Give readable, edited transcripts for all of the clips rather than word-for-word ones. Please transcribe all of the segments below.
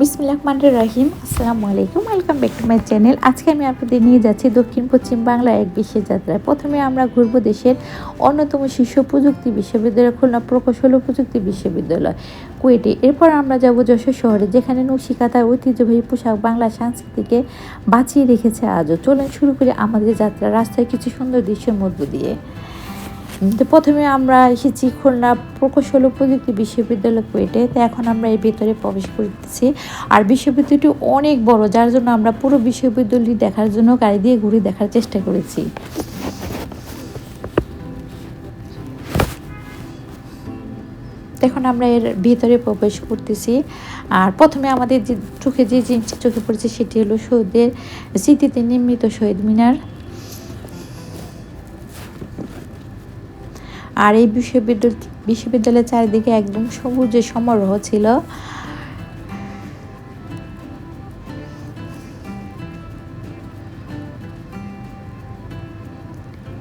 বিসমিল্লাহির রহমানির রহিম। আসসালামু আলাইকুম, welcome back to my channel. আজকে আমি আপনাদের নিয়ে যাচ্ছি দক্ষিণ পশ্চিম বাংলার এক বিশেষ যাত্রায়। প্রথমে আমরা ঘুরব দেশের অন্যতম শীর্ষ প্রযুক্তি বিশ্ববিদ্যালয় খুলনা প্রকৌশল ও প্রযুক্তি বিশ্ববিদ্যালয় কুয়েটে। এরপর আমরা যাব যশোর শহরে, যেখানে নকশিকাঁথার ঐতিহ্যবাহী পোশাক বাংলা সংস্কৃতিকে বাঁচিয়ে রেখেছে আজও। চলুন শুরু করি আমাদের যাত্রা রাস্তায় কিছু সুন্দর দৃশ্যের মধ্য দিয়ে। তো প্রথমে আমরা এসেছি খুলনা প্রকৌশল ও প্রযুক্তি বিশ্ববিদ্যালয় কুয়েটে। তো এখন আমরা এই ভেতরে প্রবেশ করতেছি। আর বিশ্ববিদ্যালয়টি অনেক বড়, যার জন্য আমরা পুরো বিশ্ববিদ্যালয়টি দেখার জন্য গাড়ি দিয়ে ঘুরে দেখার চেষ্টা করেছি। এখন আমরা এর ভিতরে প্রবেশ করতেছি। আর প্রথমে আমাদের যে জিনিসটি চোখে পড়েছে সেটি হলো শহীদদের স্মৃতিতে নির্মিত শহীদ মিনার। আর এই বিশ্ববিদ্যালয়ের চারিদিকে একদম সবুজের সমারোহ ছিল।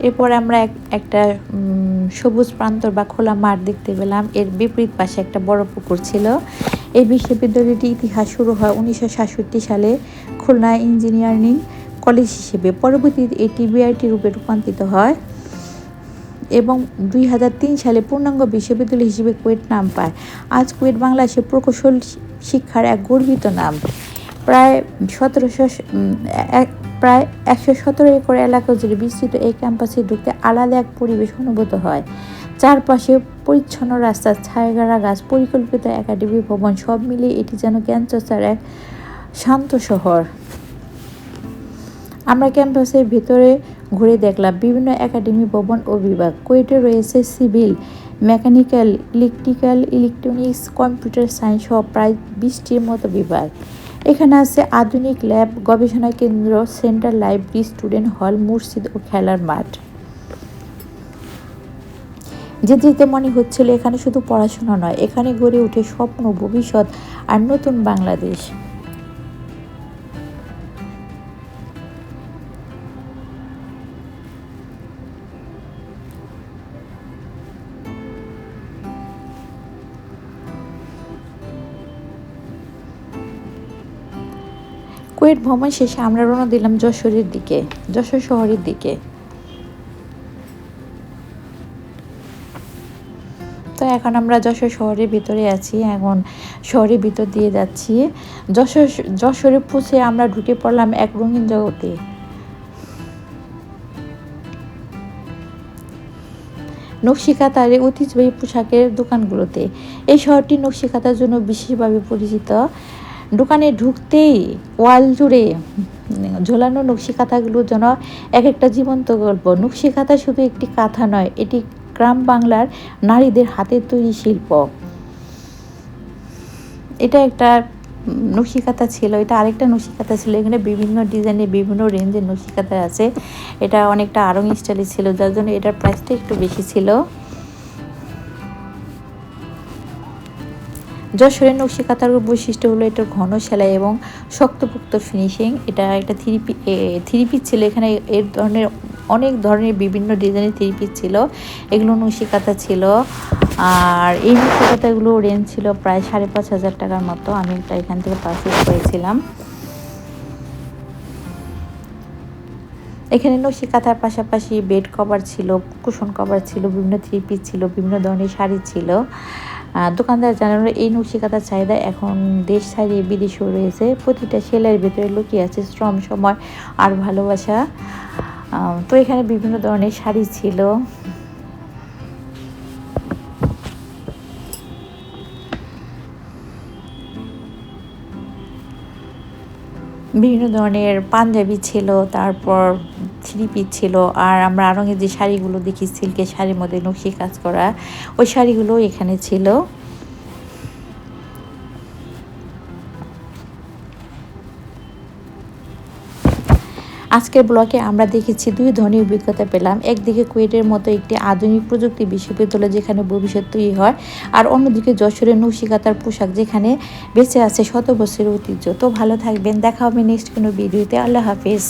এরপর আমরা একটা সবুজ প্রান্তর বা খোলা মাঠ দেখতে পেলাম। এর বিপরীত পাশে একটা বড় পুকুর ছিল। এই বিশ্ববিদ্যালয়টির ইতিহাস শুরু হয় 1967 সালে খুলনা ইঞ্জিনিয়ারিং কলেজ হিসেবে। পরবর্তীতে এটি বিআইটি রূপে রূপান্তরিত হয় এবং 2003 সালে পূর্ণাঙ্গ বিশ্ববিদ্যালয় হিসেবে কুয়েট নাম পায়। আজ কুয়েট বাংলাদেশের প্রকৌশল শিক্ষার এক গর্বিত নাম। প্রায় 117 একর এলাকা জুড়ে বিস্তৃত এই ক্যাম্পাসে ঢুকতে আলাদা এক পরিবেশ অনুভূত হয়। চারপাশে পরিচ্ছন্ন রাস্তা, ছায়াগাড়া গাছ, পরিকল্পিত একাডেমি ভবন, সব মিলিয়ে এটি যেন জ্ঞানচর্চার এক শান্ত শহর। আমরা ক্যাম্পাসের ভেতরে ঘুরে দেখলাম বিভিন্ন একাডেমি ভবন ও বিভাগ। কুয়েটে রয়েছে civil, mechanical, electrical, electronics, computer science সহ প্রায় 20টির মতো বিভাগ। এখানে আছে আধুনিক ল্যাব, গবেষণা কেন্দ্র, সেন্ট্রাল লাইব্রেরি, স্টুডেন্ট হল, মসজিদ ও খেলার মাঠ। যেতে মনে হচ্ছিল এখানে শুধু পড়াশোনা নয়, এখানে গড়ে ওঠে স্বপ্ন, ভবিষ্যৎ আর নতুন বাংলাদেশ। কুয়েট ভ্রমণ শেষে আমরা রওনা দিলাম যশোর শহরের দিকে। তো এখন আমরা যশোর শহরের ভিতরে আছি, এখন শহরের ভিতর দিয়ে যাচ্ছি। যশোরে পৌঁছে আমরা ঢুকে পড়লাম এক রঙিন জগতে। নকশিকাঁথার ঐতিহ্যবাহী পোশাকের দোকানগুলোতে। এই শহরটি নকশিকাঁথার জন্য বিশেষভাবে পরিচিত। দোকানে ঢুকতেই ওয়াল জুড়ে ঝোলানো নকশিকাঁথাগুলো যেন এক একটা জীবন্ত গল্প। নকশিকাঁথা শুধু একটি কাঁথা নয়, এটি গ্রাম বাংলার নারীদের হাতের তৈরি শিল্প। এটা একটা নকশিকাঁথা ছিল, এটা আরেকটা নকশিকাঁথা ছিল। এখানে বিভিন্ন ডিজাইনের বিভিন্ন রেঞ্জের নকশিকাঁথা আছে। এটা অনেকটা আড়ং স্টাইলে ছিল, যার জন্য এটার প্রাইসটা একটু বেশি ছিল। যশোরের নকশিকাঁথার বৈশিষ্ট্য হলো এটার ঘন সেলাই এবং শক্তপোক্ত ফিনিশিং। এটা একটা থ্রি পিস ছিল। এখানে অনেক ধরনের বিভিন্ন ডিজাইনের থ্রি পিস ছিল, এগুলো নকশিকাঁথা ছিল। আর এই নকশিকাঁথাগুলো রেঞ্জ ছিল প্রায় 5,500 টাকার মতো। আমি একটা এখান থেকে পারচেজ করেছিলাম। এখানে নকশিকাঁথার পাশাপাশি বেড কভার ছিল, কুশন কভার ছিল, বিভিন্ন থ্রি পিস ছিল, বিভিন্ন ধরনের শাড়ি ছিল। দোকানদার জানালো এই নকশিকাঁথার চাহিদা এখন দেশ ছাড়িয়ে বিদেশেও রয়েছে। প্রতিটা সেলাইয়ের ভেতরে লুকিয়ে আছে শ্রম, সময় আর ভালোবাসা। তো এখানে বিভিন্ন ধরনের শাড়ি ছিল। বিভিন্ন ধরনের পাঞ্জাবি ছিল, তারপর থ্রি পিস ছিল। আর আমরা আড়ঙের যে শাড়িগুলো দেখি, সিল্কের শাড়ির মধ্যে নকশি কাজ করা, ওই শাড়িগুলো এখানে ছিল। আজকের ব্লগে আমরা দেখেছি দুই ধরনের অভিজ্ঞতা পেলাম। একদিকে কুয়েটের মতো একটি আধুনিক প্রযুক্তি বিশ্ববিদ্যালয় যেখানে ভবিষ্যৎ তৈরি হয়, আর অন্যদিকে যশোরের নকশিকাঁথার পোশাক যেখানে বেঁচে আছে শত বছরের ঐতিহ্য। তো ভালো থাকবেন, দেখা হবে নেক্সট কোনো ভিডিওতে। আল্লাহ হাফিজ।